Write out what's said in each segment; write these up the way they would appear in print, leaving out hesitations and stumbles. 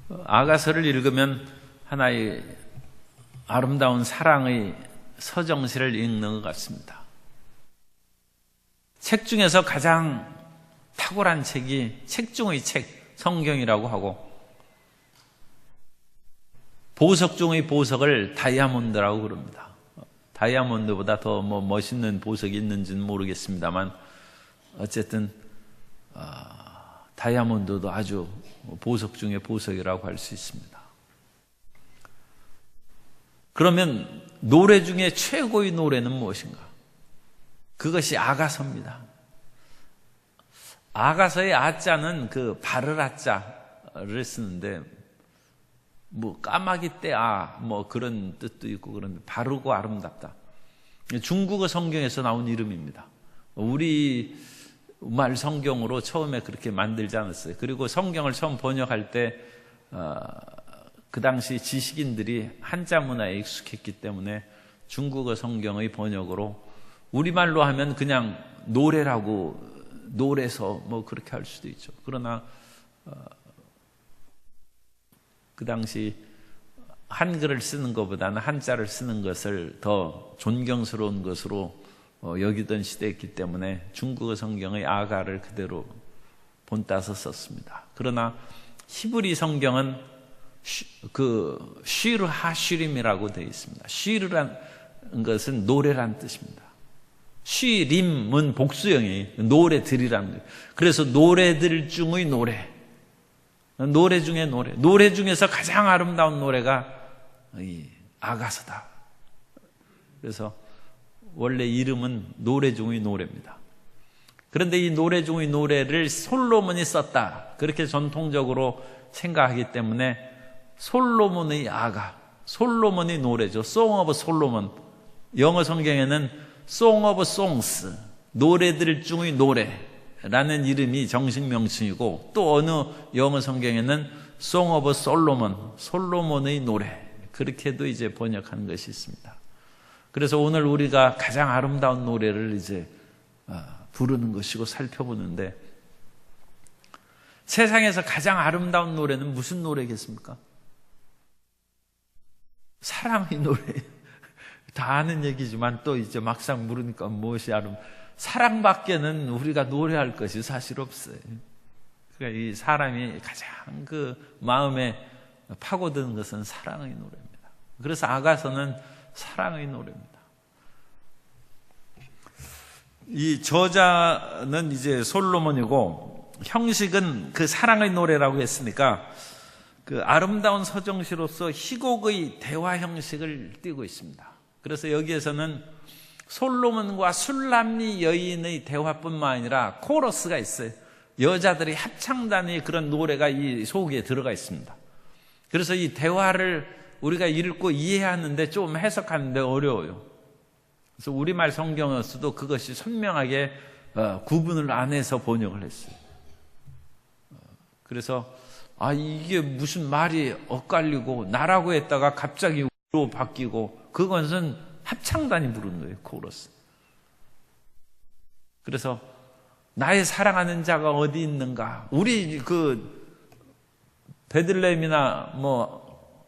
아가서를 읽으면 하나의 아름다운 사랑의 서정시를 읽는 것 같습니다. 책 중에서 가장 탁월한 책이 책 중의 책, 성경이라고 하고, 보석 중의 보석을 다이아몬드라고 그럽니다. 다이아몬드보다 더 멋있는 보석이 있는지는 모르겠습니다만, 어쨌든 다이아몬드도 아주 보석 중의 보석이라고 할 수 있습니다. 그러면 노래 중에 최고의 노래는 무엇인가? 그것이 아가서입니다. 아가서의 아자는 그 바를 아자를 쓰는데, 까마귀 떼 그런 뜻도 있고, 그런데 바르고 아름답다. 중국어 성경에서 나온 이름입니다. 우리 말 성경으로 처음에 그렇게 만들지 않았어요. 그리고 성경을 처음 번역할 때 그 당시 지식인들이 한자 문화에 익숙했기 때문에 중국어 성경의 번역으로, 우리말로 하면 그냥 노래라고, 노래서 그렇게 할 수도 있죠. 그러나 그 당시 한글을 쓰는 것보다는 한자를 쓰는 것을 더 존경스러운 것으로 여기던 시대였기 때문에 중국어 성경의 아가를 그대로 본따서 썼습니다. 그러나 히브리 성경은 그 쉬르 하쉬림이라고 되어 있습니다. 쉬르란 것은 노래란 뜻입니다. 쉬림은 복수형이에요. 노래들이라는 거예요. 그래서 노래들 중의 노래, 노래 중에 노래 중에서 가장 아름다운 노래가 이 아가서다. 그래서 원래 이름은 노래 중의 노래입니다. 그런데 이 노래 중의 노래를 솔로몬이 썼다, 그렇게 전통적으로 생각하기 때문에 솔로몬의 아가, 솔로몬의 노래죠. Song of Solomon. 영어 성경에는 Song of Songs, 노래들 중의 노래라는 이름이 정식 명칭이고, 또 어느 영어 성경에는 Song of Solomon, 솔로몬의 노래, 그렇게도 이제 번역한 것이 있습니다. 그래서 오늘 우리가 가장 아름다운 노래를 이제 부르는 것이고 살펴보는데, 세상에서 가장 아름다운 노래는 무슨 노래겠습니까? 사랑의 노래. 다 아는 얘기지만 또 이제 막상 물으니까 무엇이 사랑밖에는 우리가 노래할 것이 사실 없어요. 그러니까 이 사람이 가장 그 마음에 파고드는 것은 사랑의 노래입니다. 그래서 아가서는 사랑의 노래입니다. 이 저자는 이제 솔로몬이고, 형식은 그 사랑의 노래라고 했으니까 그 아름다운 서정시로서 희곡의 대화 형식을 띠고 있습니다. 그래서 여기에서는 솔로몬과 술람미 여인의 대화뿐만 아니라 코러스가 있어요. 여자들이 합창단의 그런 노래가 이 속에 들어가 있습니다. 그래서 이 대화를 우리가 읽고 이해하는데 좀 해석하는데 어려워요. 그래서 우리말 성경에서도 그것이 선명하게 구분을 안 해서 번역을 했어요. 그래서 이게 무슨 말이 엇갈리고, 나라고 했다가 갑자기 우로 바뀌고, 그것은 합창단이 부르는 거예요, 코러스. 그래서 나의 사랑하는 자가 어디 있는가? 우리 그 베들레헴이나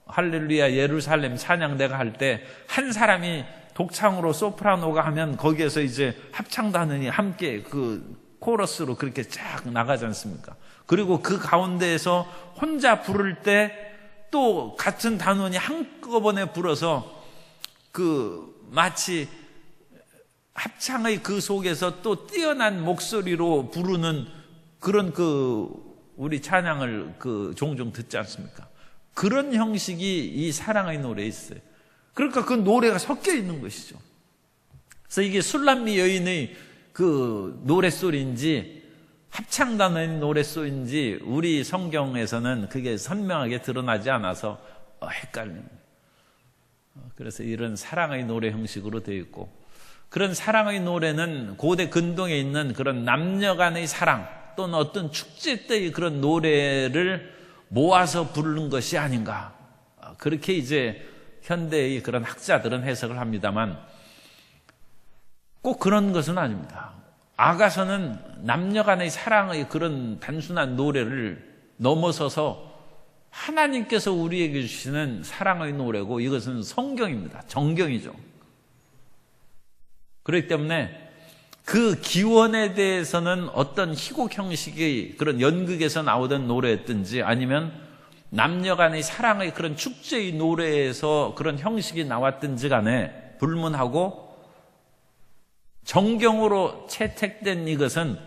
할렐루야 예루살렘 찬양 내가 할 때 한 사람이 독창으로 소프라노가 하면 거기에서 이제 합창단원이 함께 그 코러스로 그렇게 쫙 나가지 않습니까? 그리고 그 가운데에서 혼자 부를 때 또 같은 단원이 한꺼번에 불어서 그 마치 합창의 그 속에서 또 뛰어난 목소리로 부르는 그런 그 우리 찬양을 그 종종 듣지 않습니까? 그런 형식이 이 사랑의 노래에 있어요. 그러니까 그 노래가 섞여 있는 것이죠. 그래서 이게 술람미 여인의 그 노랫소리인지 합창단의 노랫소리인지 우리 성경에서는 그게 선명하게 드러나지 않아서 헷갈리는 거예요. 그래서 이런 사랑의 노래 형식으로 되어 있고, 그런 사랑의 노래는 고대 근동에 있는 그런 남녀 간의 사랑 또는 어떤 축제 때의 그런 노래를 모아서 부르는 것이 아닌가, 그렇게 이제 현대의 그런 학자들은 해석을 합니다만 꼭 그런 것은 아닙니다. 아가서는 남녀 간의 사랑의 그런 단순한 노래를 넘어서서 하나님께서 우리에게 주시는 사랑의 노래고 이것은 성경입니다. 정경이죠. 그렇기 때문에 그 기원에 대해서는 어떤 희곡 형식의 그런 연극에서 나오던 노래였든지 아니면 남녀간의 사랑의 그런 축제의 노래에서 그런 형식이 나왔든지 간에 불문하고 정경으로 채택된 이것은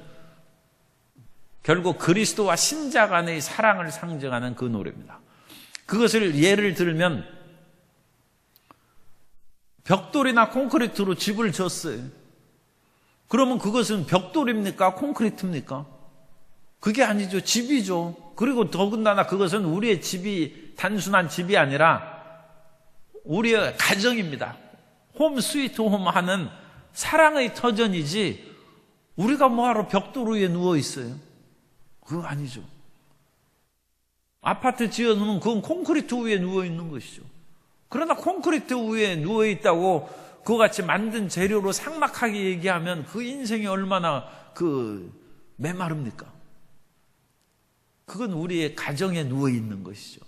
결국 그리스도와 신자 간의 사랑을 상징하는 그 노래입니다. 그것을 예를 들면 벽돌이나 콘크리트로 집을 졌어요. 그러면 그것은 벽돌입니까? 콘크리트입니까? 그게 아니죠. 집이죠. 그리고 더군다나 그것은 우리의 집이 단순한 집이 아니라 우리의 가정입니다. 홈 스위트 홈 하는 사랑의 터전이지 우리가 뭐하러 벽돌 위에 누워 있어요? 그거 아니죠. 아파트 지어놓으면 그건 콘크리트 위에 누워 있는 것이죠. 그러나 콘크리트 위에 누워 있다고 그와 같이 만든 재료로 삭막하게 얘기하면 그 인생이 얼마나 메마릅니까? 그건 우리의 가정에 누워 있는 것이죠.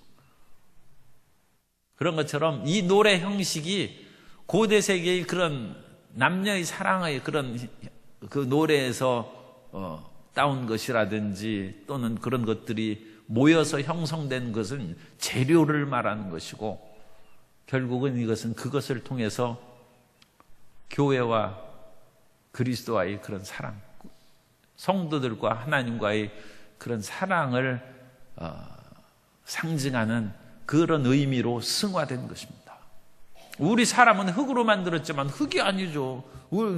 그런 것처럼 이 노래 형식이 고대 세계의 그런 남녀의 사랑의 그런 그 노래에서 따온 것이라든지 또는 그런 것들이 모여서 형성된 것은 재료를 말하는 것이고 결국은 이것은 그것을 통해서 교회와 그리스도와의 그런 사랑, 성도들과 하나님과의 그런 사랑을 상징하는 그런 의미로 승화된 것입니다. 우리 사람은 흙으로 만들었지만 흙이 아니죠.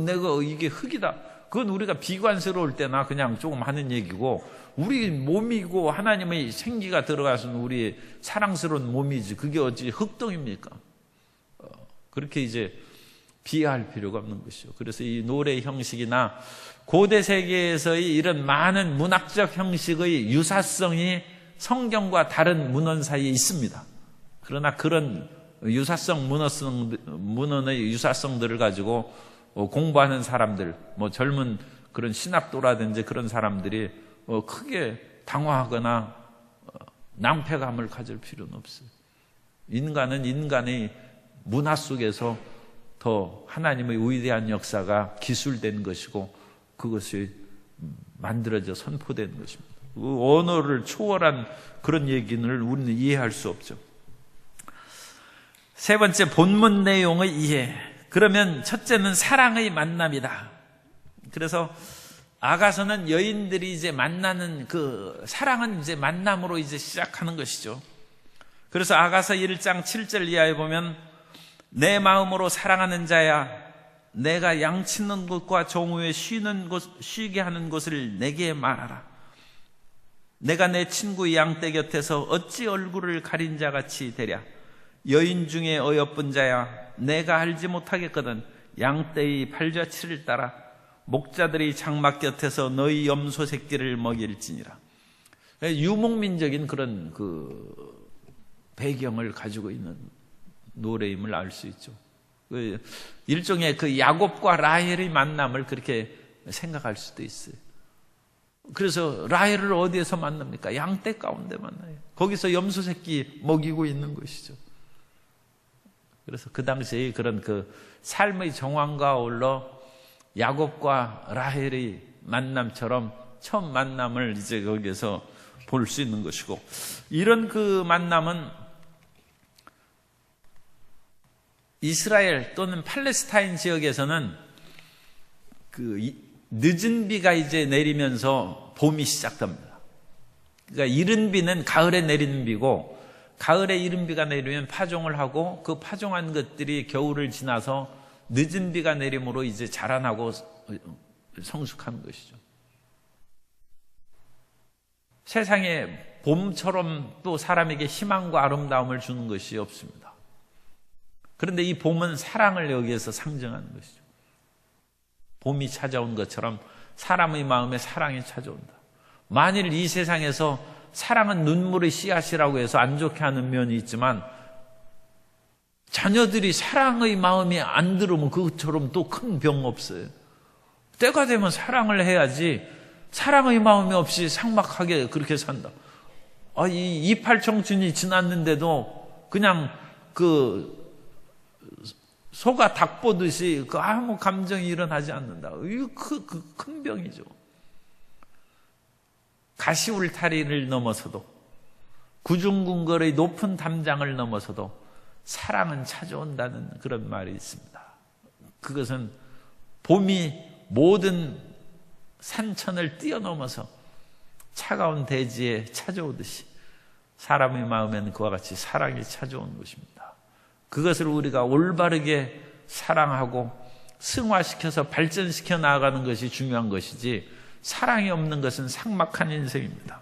내가 이게 흙이다. 그건 우리가 비관스러울 때나 그냥 조금 하는 얘기고 우리 몸이고 하나님의 생기가 들어가서는 우리의 사랑스러운 몸이지 그게 어찌 흙덩입니까? 그렇게 이제 비하할 필요가 없는 것이죠. 그래서 이 노래 형식이나 고대 세계에서의 이런 많은 문학적 형식의 유사성이 성경과 다른 문헌 사이에 있습니다. 그러나 그런 유사성, 문헌의 유사성들을 가지고 공부하는 사람들, 젊은 그런 신학도라든지 그런 사람들이 크게 당황하거나 낭패감을 가질 필요는 없어요. 인간은 인간의 문화 속에서 더 하나님의 위대한 역사가 기술된 것이고 그것이 만들어져 선포된 것입니다. 그 언어를 초월한 그런 얘기를 우리는 이해할 수 없죠. 세 번째, 본문 내용의 이해. 그러면 첫째는 사랑의 만남이다. 그래서 아가서는 여인들이 이제 만나는 사랑은 이제 만남으로 이제 시작하는 것이죠. 그래서 아가서 1장 7절 이하에 보면 내 마음으로 사랑하는 자야 내가 양치는 곳과 정오에 쉬게 하는 곳을 내게 말하라. 내가 내 친구 양떼 곁에서 어찌 얼굴을 가린 자같이 되랴. 여인 중에 어여쁜 자야 내가 알지 못하겠거든. 양떼의 발자취를 따라 목자들이 장막 곁에서 너희 염소 새끼를 먹일지니라. 유목민적인 그런 배경을 가지고 있는 노래임을 알 수 있죠. 일종의 야곱과 라헬의 만남을 그렇게 생각할 수도 있어요. 그래서 라헬을 어디에서 만납니까? 양떼 가운데 만나요. 거기서 염소 새끼 먹이고 있는 것이죠. 그래서 그 당시에 그런 삶의 정황과 어울러 야곱과 라헬의 만남처럼 처음 만남을 이제 거기에서 볼 수 있는 것이고, 이런 만남은 이스라엘 또는 팔레스타인 지역에서는 늦은 비가 이제 내리면서 봄이 시작됩니다. 그러니까 이른 비는 가을에 내리는 비고, 가을에 이른 비가 내리면 파종을 하고 그 파종한 것들이 겨울을 지나서 늦은 비가 내림으로 이제 자라나고 성숙하는 것이죠. 세상에 봄처럼 또 사람에게 희망과 아름다움을 주는 것이 없습니다. 그런데 이 봄은 사랑을 여기에서 상징하는 것이죠. 봄이 찾아온 것처럼 사람의 마음에 사랑이 찾아온다. 만일 이 세상에서 사랑은 눈물의 씨앗이라고 해서 안 좋게 하는 면이 있지만 자녀들이 사랑의 마음이 안 들으면 그것처럼 또 큰 병 없어요. 때가 되면 사랑을 해야지 사랑의 마음이 없이 삭막하게 그렇게 산다. 이 이팔 청춘이 지났는데도 그냥 소가 닭 보듯이 아무 감정이 일어나지 않는다. 이거 큰 병이죠. 가시울타리를 넘어서도, 구중궁궐의 높은 담장을 넘어서도 사랑은 찾아온다는 그런 말이 있습니다. 그것은 봄이 모든 산천을 뛰어넘어서 차가운 대지에 찾아오듯이 사람의 마음에는 그와 같이 사랑이 찾아온 것입니다. 그것을 우리가 올바르게 사랑하고 승화시켜서 발전시켜 나아가는 것이 중요한 것이지, 사랑이 없는 것은 삭막한 인생입니다.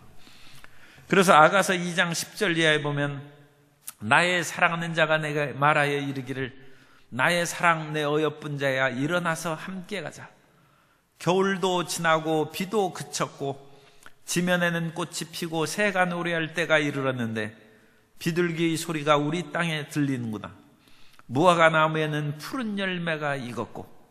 그래서 아가서 2장 10절 이하에 보면, 나의 사랑하는 자가 내게 말하여 이르기를, 나의 사랑 내 어여쁜 자야, 일어나서 함께 가자. 겨울도 지나고 비도 그쳤고 지면에는 꽃이 피고 새가 노래할 때가 이르렀는데 비둘기의 소리가 우리 땅에 들리는구나. 무화과 나무에는 푸른 열매가 익었고,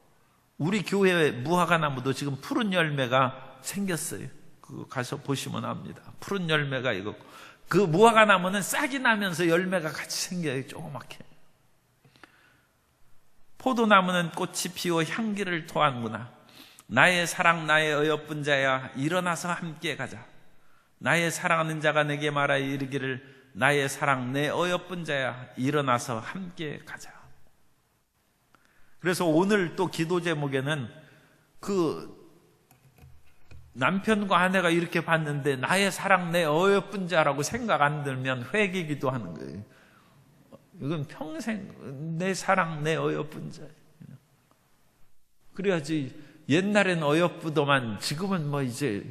우리 교회 무화과 나무도 지금 푸른 열매가 생겼어요. 그거 가서 보시면 압니다. 푸른 열매가 익었고, 그 무화과 나무는 싹이 나면서 열매가 같이 생겨요. 조그맣게. 포도나무는 꽃이 피워 향기를 토하는구나. 나의 사랑 나의 어여쁜 자야, 일어나서 함께 가자. 나의 사랑하는 자가 내게 말하여 이르기를, 나의 사랑 내 어여쁜 자야, 일어나서 함께 가자. 그래서 오늘 또 기도 제목에는 남편과 아내가 이렇게 봤는데 나의 사랑 내 어여쁜 자라고 생각 안 들면 회개기도 하는 거예요. 이건 평생 내 사랑 내 어여쁜 자. 그래야지. 옛날엔 어여쁘더만 지금은 이제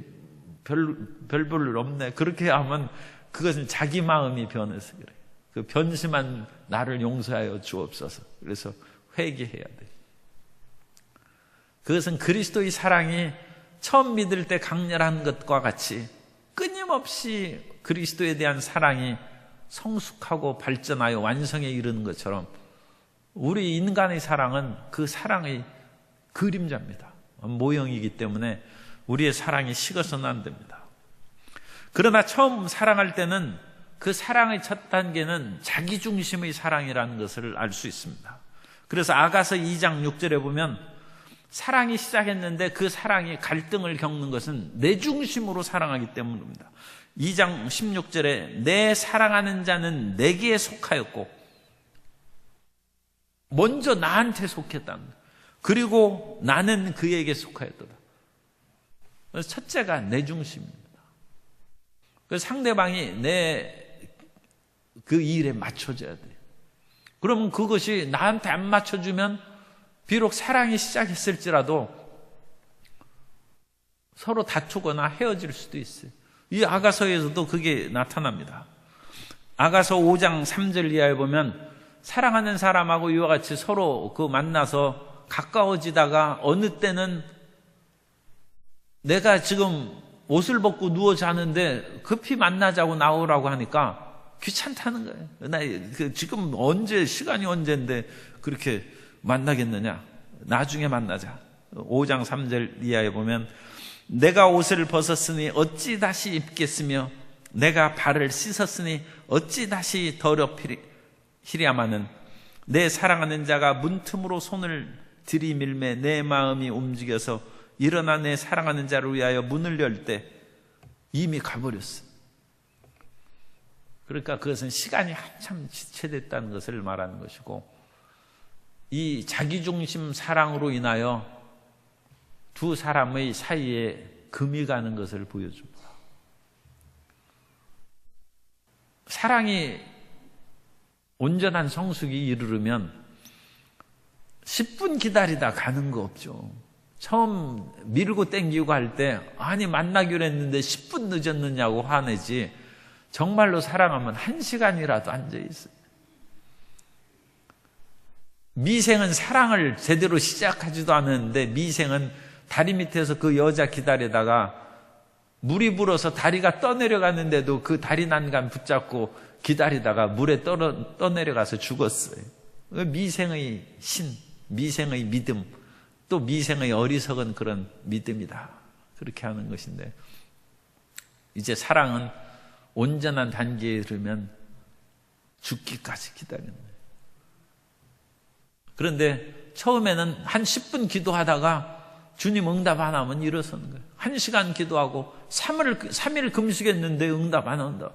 별볼 없네. 그렇게 하면 그것은 자기 마음이 변해서 그래요. 그 변심한 나를 용서하여 주옵소서. 그래서 회개해야 돼요. 그것은 그리스도의 사랑이 처음 믿을 때 강렬한 것과 같이 끊임없이 그리스도에 대한 사랑이 성숙하고 발전하여 완성에 이르는 것처럼, 우리 인간의 사랑은 그 사랑의 그림자입니다. 모형이기 때문에 우리의 사랑이 식어서는 안 됩니다. 그러나 처음 사랑할 때는 그 사랑의 첫 단계는 자기중심의 사랑이라는 것을 알 수 있습니다. 그래서 아가서 2장 6절에 보면, 사랑이 시작했는데 그 사랑이 갈등을 겪는 것은 내 중심으로 사랑하기 때문입니다. 2장 16절에 내 사랑하는 자는 내게 속하였고, 먼저 나한테 속했다는 거예요. 그리고 나는 그에게 속하였도다. 그래서 첫째가 내 중심입니다. 그래서 상대방이 그 일에 맞춰줘야 돼요. 그러면 그것이 나한테 안 맞춰주면 비록 사랑이 시작했을지라도 서로 다투거나 헤어질 수도 있어요. 이 아가서에서도 그게 나타납니다. 아가서 5장 3절 이하에 보면, 사랑하는 사람하고 이와 같이 서로 만나서 가까워지다가 어느 때는 내가 지금 옷을 벗고 누워 자는데 급히 만나자고 나오라고 하니까 귀찮다는 거예요. 나 지금 시간이 언제인데 그렇게 만나겠느냐. 나중에 만나자. 5장 3절 이하에 보면, 내가 옷을 벗었으니 어찌 다시 입겠으며 내가 발을 씻었으니 어찌 다시 더럽히랴마는, 내 사랑하는 자가 문틈으로 손을 들이밀매 내 마음이 움직여서 일어나 내 사랑하는 자를 위하여 문을 열 때 이미 가버렸어. 그러니까 그것은 시간이 한참 지체됐다는 것을 말하는 것이고, 이 자기중심 사랑으로 인하여 두 사람의 사이에 금이 가는 것을 보여줍니다. 사랑이 온전한 성숙이 이르르면 10분 기다리다 가는 거 없죠. 처음 밀고 땡기고 할 때 아니 만나기로 했는데 10분 늦었느냐고 화내지, 정말로 사랑하면 1시간이라도 앉아있어요. 미생은 사랑을 제대로 시작하지도 않았는데, 미생은 다리 밑에서 그 여자 기다리다가 물이 불어서 다리가 떠내려갔는데도 그 다리 난간 붙잡고 기다리다가 물에 떠내려가서 죽었어요. 미생의 신, 미생의 믿음, 또 미생의 어리석은 그런 믿음이다. 그렇게 하는 것인데, 이제 사랑은 온전한 단계에 이르면 죽기까지 기다리는 거예요. 그런데 처음에는 한 10분 기도하다가 주님 응답 안 하면 일어서는 거예요. 1시간 기도하고 3일 금식했는데 응답 안 한다.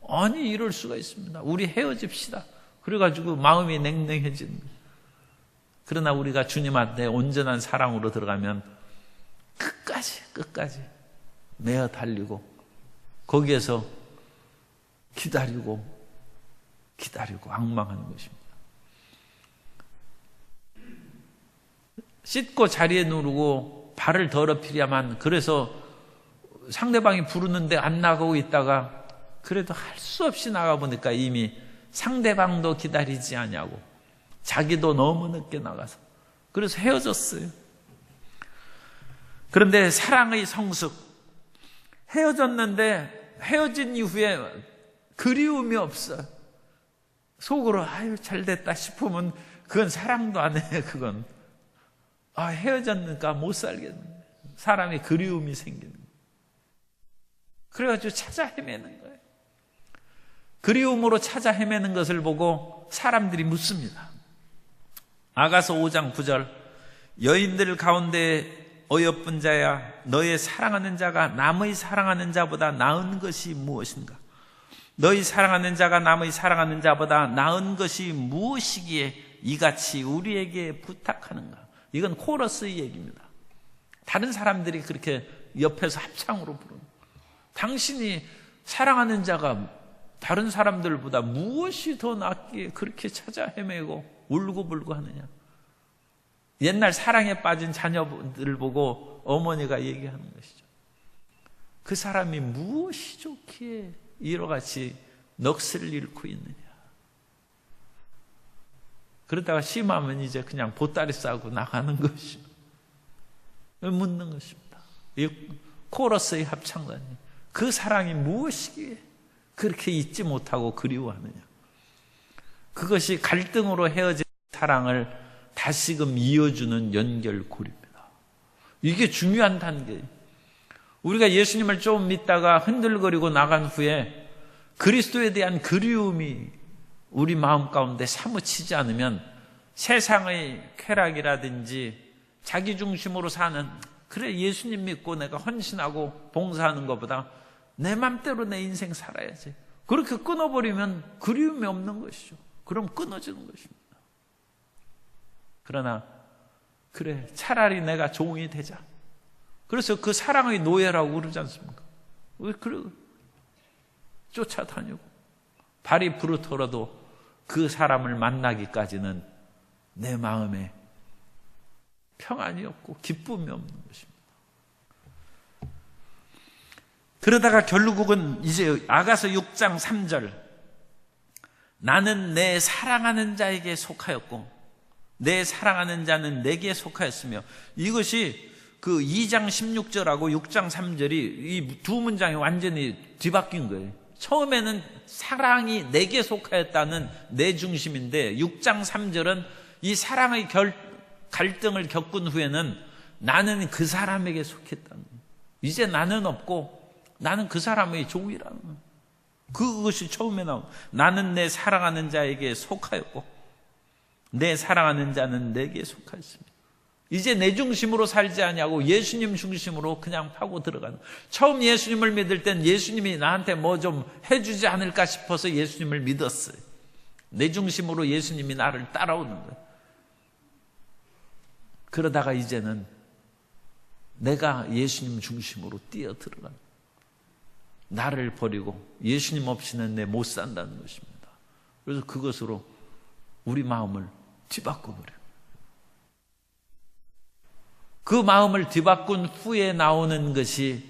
아니, 이럴 수가 있습니다. 우리 헤어집시다. 그래가지고 마음이 냉랭해지는 거예요. 그러나 우리가 주님한테 온전한 사랑으로 들어가면 끝까지 매어 달리고 거기에서 기다리고 앙망하는 것입니다. 씻고 자리에 누르고 발을 더럽히려만, 그래서 상대방이 부르는데 안 나가고 있다가 그래도 할 수 없이 나가보니까 이미 상대방도 기다리지 않냐고, 자기도 너무 늦게 나가서 그래서 헤어졌어요. 그런데 사랑의 성숙, 헤어졌는데 헤어진 이후에 그리움이 없어. 속으로 아유 잘됐다 싶으면 그건 사랑도 안 해. 그건 헤어졌으니까 못 살겠네. 사람이 그리움이 생기는 거예요. 그래가지고 찾아 헤매는 거예요. 그리움으로 찾아 헤매는 것을 보고 사람들이 묻습니다. 아가서 5장 9절, 여인들 가운데 어여쁜 자야, 너의 사랑하는 자가 남의 사랑하는 자보다 나은 것이 무엇인가? 너희 사랑하는 자가 남의 사랑하는 자보다 나은 것이 무엇이기에 이같이 우리에게 부탁하는가? 이건 코러스의 얘기입니다. 다른 사람들이 그렇게 옆에서 합창으로 부르는, 당신이 사랑하는 자가 다른 사람들보다 무엇이 더 낫기에 그렇게 찾아 헤매고 울고불고 하느냐? 옛날 사랑에 빠진 자녀들 보고 어머니가 얘기하는 것이죠. 그 사람이 무엇이 좋기에 이와 같이 넋을 잃고 있느냐? 그러다가 심하면 이제 그냥 보따리 싸고 나가는 것이죠. 묻는 것입니다. 이 코러스의 합창단이 그 사랑이 무엇이기에 그렇게 잊지 못하고 그리워하느냐? 그것이 갈등으로 헤어진 사랑을 다시금 이어주는 연결고리입니다. 이게 중요한 단계예요. 우리가 예수님을 좀 믿다가 흔들거리고 나간 후에 그리스도에 대한 그리움이 우리 마음 가운데 사무치지 않으면 세상의 쾌락이라든지 자기 중심으로 사는, 그래 예수님 믿고 내가 헌신하고 봉사하는 것보다 내 맘대로 내 인생 살아야지, 그렇게 끊어버리면 그리움이 없는 것이죠. 그럼 끊어지는 것입니다. 그러나 그래 차라리 내가 종이 되자. 그래서 그 사랑의 노예라고 그러지 않습니까? 왜 그래 쫓아다니고 발이 부르더라도 그 사람을 만나기까지는 내 마음에 평안이 없고 기쁨이 없는 것입니다. 그러다가 결국은 이제 아가서 6장 3절, 나는 내 사랑하는 자에게 속하였고 내 사랑하는 자는 내게 속하였으며, 이것이 그 2장 16절하고 6장 3절이 이 두 문장이 완전히 뒤바뀐 거예요. 처음에는 사랑이 내게 속하였다는 내 중심인데 6장 3절은 이 사랑의 갈등을 겪은 후에는 나는 그 사람에게 속했다는 거예요. 이제 나는 없고 나는 그 사람의 종이라는 거예요. 그것이 처음에 나온, 나는 내 사랑하는 자에게 속하였고 내 사랑하는 자는 내게 속하였습니다. 이제 내 중심으로 살지 않냐고 예수님 중심으로 그냥 파고 들어가는. 처음 예수님을 믿을 땐 예수님이 나한테 뭐 좀 해주지 않을까 싶어서 예수님을 믿었어요. 내 중심으로 예수님이 나를 따라오는 거예요. 그러다가 이제는 내가 예수님 중심으로 뛰어들어가는, 나를 버리고 예수님 없이는 내 못 산다는 것입니다. 그래서 그것으로 우리 마음을 뒤바꿔버려요. 그 마음을 뒤바꾼 후에 나오는 것이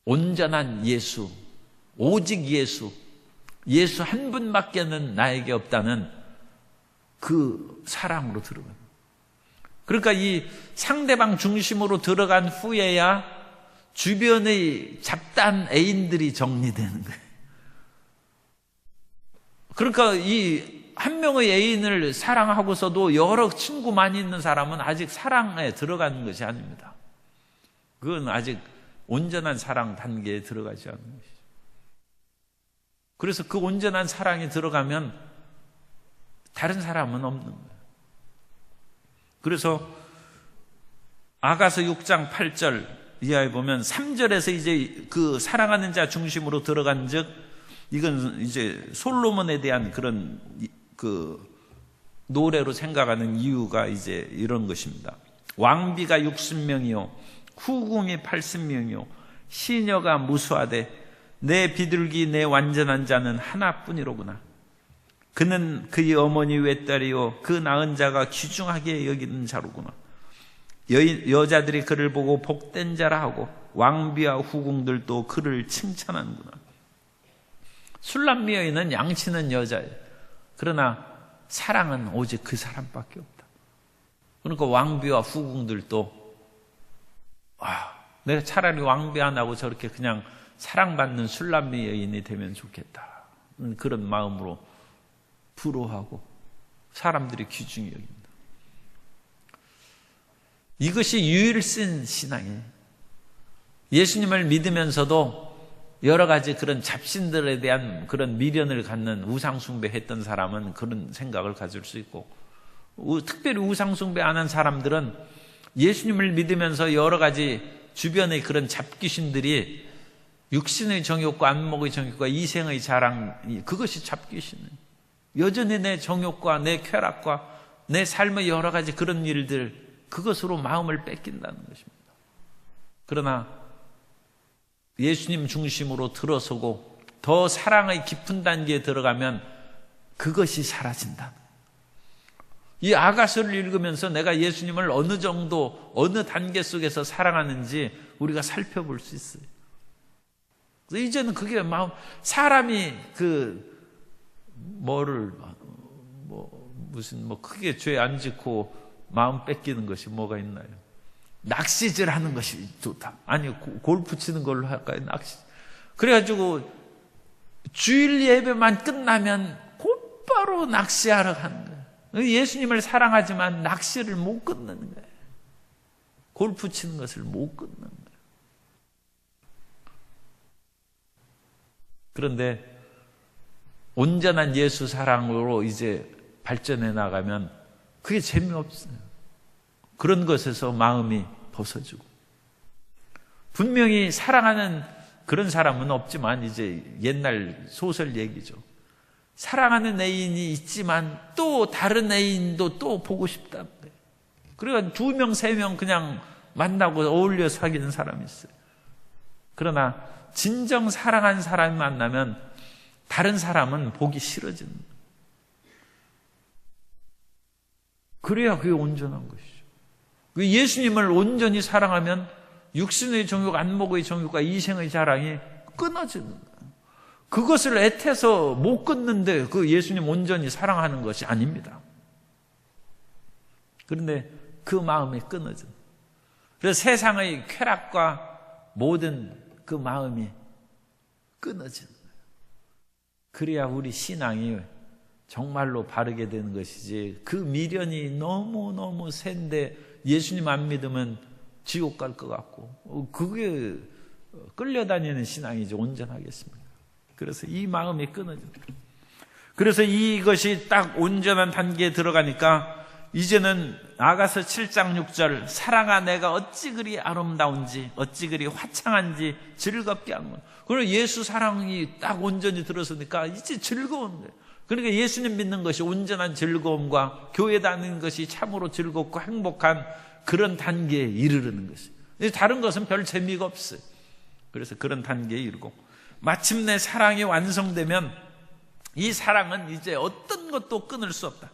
온전한 예수, 오직 예수, 예수 한 분밖에는 나에게 없다는 그 사랑으로 들어가는. 그러니까 이 상대방 중심으로 들어간 후에야 주변의 잡다한 애인들이 정리되는 거예요. 그러니까 이 한 명의 애인을 사랑하고서도 여러 친구 많이 있는 사람은 아직 사랑에 들어가는 것이 아닙니다. 그건 아직 온전한 사랑 단계에 들어가지 않는 것이죠. 그래서 그 온전한 사랑에 들어가면 다른 사람은 없는 거예요. 그래서 아가서 6장 8절 이하에 보면 3절에서 이제 그 사랑하는 자 중심으로 들어간 즉, 이건 이제 솔로몬에 대한 그런 그 노래로 생각하는 이유가 이제 이런 것입니다. 왕비가 60명이요 후궁이 80명이요 시녀가 무수하되 내 비둘기 내 완전한 자는 하나뿐이로구나. 그는 그의 어머니 외딸이요 그 낳은 자가 귀중하게 여기는 자로구나. 여자들이 그를 보고 복된 자라 하고 왕비와 후궁들도 그를 칭찬하는구나. 술람미 여인은 양치는 여자예요. 그러나 사랑은 오직 그 사람밖에 없다. 그러니까 왕비와 후궁들도 내가 차라리 왕비 안 하고 저렇게 그냥 사랑받는 술람미 여인이 되면 좋겠다. 그런 마음으로 부러워하고 사람들이 귀중히 여긴다. 이것이 유일신 신앙이에요. 예수님을 믿으면서도 여러 가지 그런 잡신들에 대한 그런 미련을 갖는 우상숭배했던 사람은 그런 생각을 가질 수 있고, 특별히 우상숭배 안 한 사람들은 예수님을 믿으면서 여러 가지 주변의 그런 잡귀신들이 육신의 정욕과 안목의 정욕과 이생의 자랑, 그것이 잡귀신이에요. 여전히 내 정욕과 내 쾌락과 내 삶의 여러 가지 그런 일들, 그것으로 마음을 뺏긴다는 것입니다. 그러나 예수님 중심으로 들어서고 더 사랑의 깊은 단계에 들어가면 그것이 사라진다. 이 아가서를 읽으면서 내가 예수님을 어느 정도, 어느 단계 속에서 사랑하는지 우리가 살펴볼 수 있어요. 그래서 이제는 그게 사람이 크게 죄 안 짓고 마음 뺏기는 것이 뭐가 있나요? 낚시질 하는 것이 좋다. 아니, 골프 치는 걸로 할까요? 낚시. 그래가지고 주일 예배만 끝나면 곧바로 낚시하러 가는 거예요. 예수님을 사랑하지만 낚시를 못 끊는 거예요. 골프 치는 것을 못 끊는 거예요. 그런데 온전한 예수 사랑으로 이제 발전해 나가면 그게 재미없어요. 그런 것에서 마음이 벗어지고. 분명히 사랑하는 그런 사람은 없지만 이제 옛날 소설 얘기죠. 사랑하는 애인이 있지만 또 다른 애인도 또 보고 싶다는 거예요. 그러니까 2명, 3명 그냥 만나고 어울려 사귀는 사람이 있어요. 그러나 진정 사랑하는 사람이 만나면 다른 사람은 보기 싫어지는 거예요. 그래야 그게 온전한 것이죠. 예수님을 온전히 사랑하면 육신의 정욕, 안목의 정욕과 이생의 자랑이 끊어지는 거예요. 그것을 애태서 못 끊는데 그 예수님 온전히 사랑하는 것이 아닙니다. 그런데 그 마음이 끊어져요. 그래서 세상의 쾌락과 모든 그 마음이 끊어지는 거예요. 그래야 우리 신앙이 정말로 바르게 되는 것이지, 그 미련이 너무너무 센데 예수님 안 믿으면 지옥 갈 것 같고, 그게 끌려다니는 신앙이지 온전하겠습니까? 그래서 이 마음이 끊어집니다. 그래서 이것이 딱 온전한 단계에 들어가니까 이제는 아가서 7장 6절 사랑아 내가 어찌 그리 아름다운지 어찌 그리 화창한지 즐겁게 한 거예요. 그리고 예수 사랑이 딱 온전히 들어서니까 이제 즐거운 거예요. 그러니까 예수님 믿는 것이 온전한 즐거움과 교회 다니는 것이 참으로 즐겁고 행복한 그런 단계에 이르르는 것이에요. 다른 것은 별 재미가 없어요. 그래서 그런 단계에 이르고 마침내 사랑이 완성되면 이 사랑은 이제 어떤 것도 끊을 수 없다.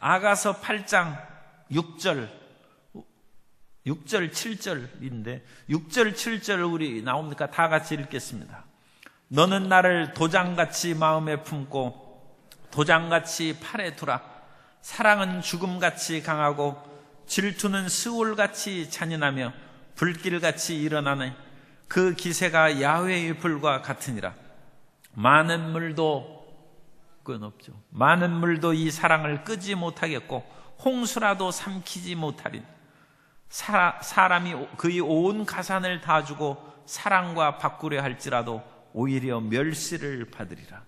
아가서 8장 6절 7절인데 6절 7절 우리 나옵니까? 다 같이 읽겠습니다. 너는 나를 도장같이 마음에 품고 도장같이 팔에 두라. 사랑은 죽음같이 강하고 질투는 스올같이 잔인하며 불길같이 일어나네. 그 기세가 야훼의 불과 같으니라. 많은 물도 끊없죠. 많은 물도 이 사랑을 끄지 못하겠고 홍수라도 삼키지 못하린. 사람이 그의 온 가산을 다 주고 사랑과 바꾸려 할지라도 오히려 멸시를 받으리라.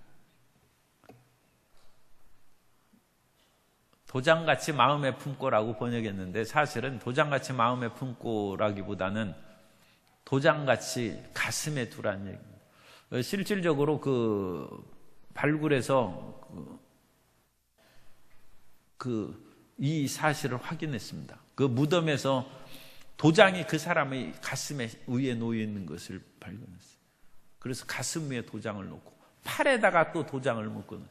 도장같이 마음에 품고라고 번역했는데 사실은 도장같이 마음에 품고라기보다는 도장같이 가슴에 두라는 얘기입니다. 실질적으로 그 발굴해서 이 사실을 확인했습니다. 그 무덤에서 도장이 그 사람의 가슴에 위에 놓여 있는 것을 발견했어요. 그래서 가슴 위에 도장을 놓고 팔에다가 또 도장을 묶어놓은.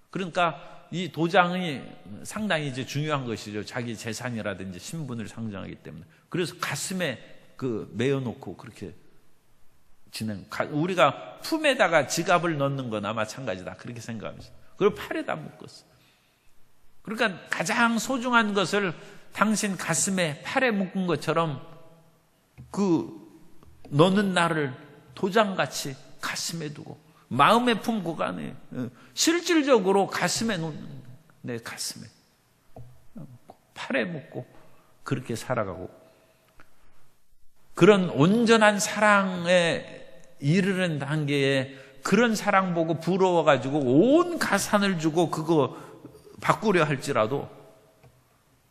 그러니까 이 도장이 상당히 이제 중요한 것이죠. 자기 재산이라든지 신분을 상징하기 때문에. 그래서 가슴에 메어놓고 그렇게 우리가 품에다가 지갑을 넣는 거나 마찬가지다. 그렇게 생각합니다. 그리고 팔에다 묶었어. 그러니까 가장 소중한 것을 당신 가슴에 팔에 묶은 것처럼 너는 나를 도장같이 가슴에 두고 마음에 품고가 아니에요. 실질적으로 가슴에 놓는 거예요. 내 가슴에 팔에 묶고 그렇게 살아가고 그런 온전한 사랑에 이르는 단계에 그런 사랑 보고 부러워가지고 온 가산을 주고 그거 바꾸려 할지라도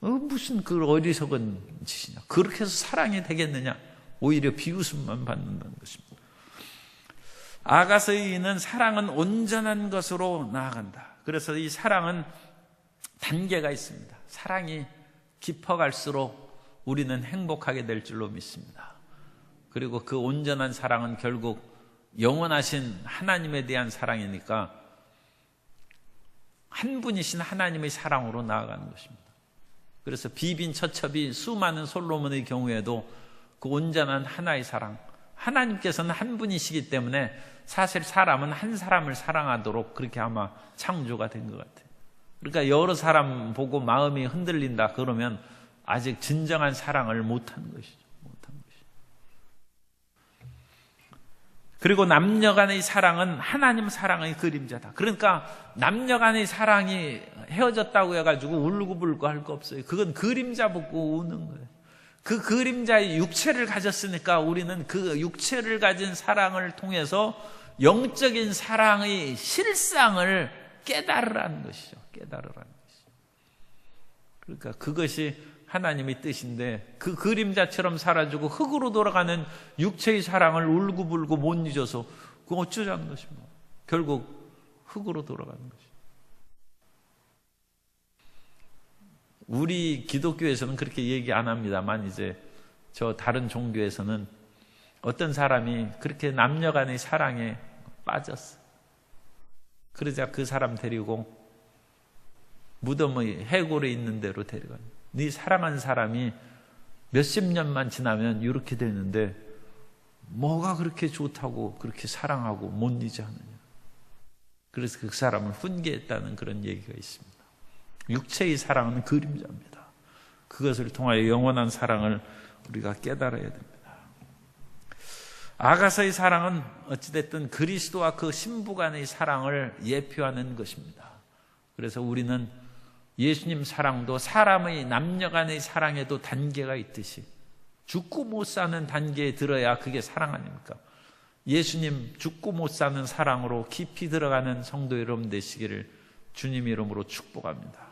무슨 어리석은 짓이냐. 그렇게 해서 사랑이 되겠느냐. 오히려 비웃음만 받는다는 것입니다. 아가서이는 사랑은 온전한 것으로 나아간다. 그래서 이 사랑은 단계가 있습니다. 사랑이 깊어갈수록 우리는 행복하게 될 줄로 믿습니다. 그리고 그 온전한 사랑은 결국 영원하신 하나님에 대한 사랑이니까 한 분이신 하나님의 사랑으로 나아가는 것입니다. 그래서 비빈 처첩이 수많은 솔로몬의 경우에도 그 온전한 하나의 사랑, 하나님께서는 한 분이시기 때문에 사실 사람은 한 사람을 사랑하도록 그렇게 아마 창조가 된 것 같아요. 그러니까 여러 사람 보고 마음이 흔들린다 그러면 아직 진정한 사랑을 못한 것이죠. 그리고 남녀 간의 사랑은 하나님 사랑의 그림자다. 그러니까 남녀 간의 사랑이 헤어졌다고 해가지고 울고불고 할 거 없어요. 그건 그림자 보고 우는 거예요. 그 그림자의 육체를 가졌으니까 우리는 그 육체를 가진 사랑을 통해서 영적인 사랑의 실상을 깨달으라는 것이죠. 깨달으라는 것이죠. 그러니까 그것이 하나님의 뜻인데 그 그림자처럼 사라지고 흙으로 돌아가는 육체의 사랑을 울고불고 못 잊어서 그거 어쩌자는 것입니다. 결국 흙으로 돌아가는 것이죠. 우리 기독교에서는 그렇게 얘기 안 합니다만 이제 저 다른 종교에서는 어떤 사람이 그렇게 남녀 간의 사랑에 빠졌어. 그러자 그 사람 데리고 무덤의 해골에 있는 데로 데려가요. 네 사랑한 사람이 몇십 년만 지나면 이렇게 되는데 뭐가 그렇게 좋다고 그렇게 사랑하고 못 잊어 하느냐. 그래서 그 사람을 훈계했다는 그런 얘기가 있습니다. 육체의 사랑은 그림자입니다. 그것을 통하여 영원한 사랑을 우리가 깨달아야 됩니다. 아가서의 사랑은 어찌됐든 그리스도와 그 신부 간의 사랑을 예표하는 것입니다. 그래서 우리는 예수님 사랑도 사람의 남녀 간의 사랑에도 단계가 있듯이 죽고 못 사는 단계에 들어야 그게 사랑 아닙니까? 예수님 죽고 못 사는 사랑으로 깊이 들어가는 성도 여러분 되시기를 주님 이름으로 축복합니다.